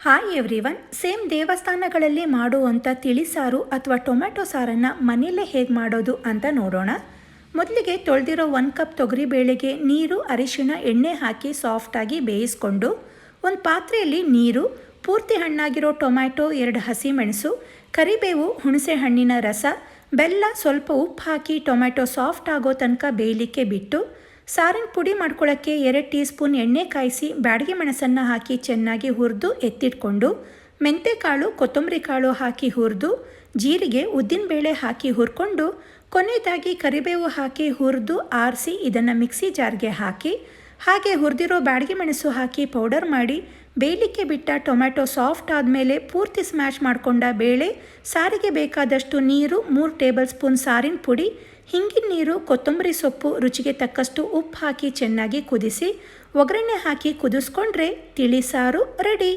Hi everyone. Same ದೇವಸ್ಥಾನಗಳಲ್ಲಿ ಮಾಡುವಂಥ ತಿಳಿಸಾರು ಅಥವಾ ಟೊಮೆಟೊ ಸಾರನ್ನು ಮನೆಯಲ್ಲೇ ಹೇಗೆ ಮಾಡೋದು ಅಂತ ನೋಡೋಣ. ಮೊದಲಿಗೆ ತೊಳೆದಿರೋ 1 ಕಪ್ ತೊಗರಿಬೇಳೆಗೆ ನೀರು, ಅರಿಶಿಣ, ಎಣ್ಣೆ ಹಾಕಿ ಸಾಫ್ಟಾಗಿ ಬೇಯಿಸ್ಕೊಂಡು ಒಂದು ಪಾತ್ರೆಯಲ್ಲಿ ನೀರು, ಪೂರ್ತಿ ಹಣ್ಣಾಗಿರೋ ಟೊಮ್ಯಾಟೊ, 2 ಹಸಿಮೆಣಸು, ಕರಿಬೇವು, ಹುಣಸೆ ಹಣ್ಣಿನ ರಸ, ಬೆಲ್ಲ, ಸ್ವಲ್ಪ ಉಪ್ಪು ಹಾಕಿ ಟೊಮೆಟೊ ಸಾಫ್ಟ್ ಆಗೋ ತನಕ ಬೇಯಲಿಕ್ಕೆ ಬಿಟ್ಟು ಸಾರಿನ ಪುಡಿ ಮಾಡ್ಕೊಳ್ಳೋಕ್ಕೆ 2 ಟೀ ಸ್ಪೂನ್ ಎಣ್ಣೆ ಕಾಯಿಸಿ ಬ್ಯಾಡಗಿ ಮೆಣಸನ್ನು ಹಾಕಿ ಚೆನ್ನಾಗಿ ಹುರಿದು ಎತ್ತಿಟ್ಕೊಂಡು ಮೆಂತೆಕಾಳು, ಕೊತ್ತಂಬರಿ ಕಾಳು ಹಾಕಿ ಹುರಿದು ಜೀರಿಗೆ, ಉದ್ದಿನಬೇಳೆ ಹಾಕಿ ಹುರ್ಕೊಂಡು ಕೊನೆಯದಾಗಿ ಕರಿಬೇವು ಹಾಕಿ ಹುರಿದು ಆರಿಸಿ ಇದನ್ನು ಮಿಕ್ಸಿ ಜಾರ್ಗೆ ಹಾಕಿ ಹಾಗೆ ಹುರಿದಿರೋ ಬ್ಯಾಡಗಿ ಮೆಣಸು ಹಾಕಿ ಪೌಡರ್ ಮಾಡಿ ಬೇಯಲಿಕ್ಕೆ ಬಿಟ್ಟ ಟೊಮ್ಯಾಟೊ ಸಾಫ್ಟ್ ಆದಮೇಲೆ ಪೂರ್ತಿ ಸ್ಮ್ಯಾಶ್ ಮಾಡಿಕೊಂಡ ಬೇಳೆ, ಸಾರಿಗೆ ಬೇಕಾದಷ್ಟು ನೀರು, 3 ಟೇಬಲ್ ಸ್ಪೂನ್ ಸಾರಿನ ಪುಡಿ, ಹಿಂಗಿನ ನೀರು, ಕೊತ್ತಂಬರಿ ಸೊಪ್ಪು, ರುಚಿಗೆ ತಕ್ಕಷ್ಟು ಉಪ್ಪು ಹಾಕಿ ಚೆನ್ನಾಗಿ ಕುದಿಸಿ ಒಗ್ಗರಣೆ ಹಾಕಿ ಕುದಿಸ್ಕೊಂಡ್ರೆ ತಿಳಿಸಾರು ರೆಡಿ.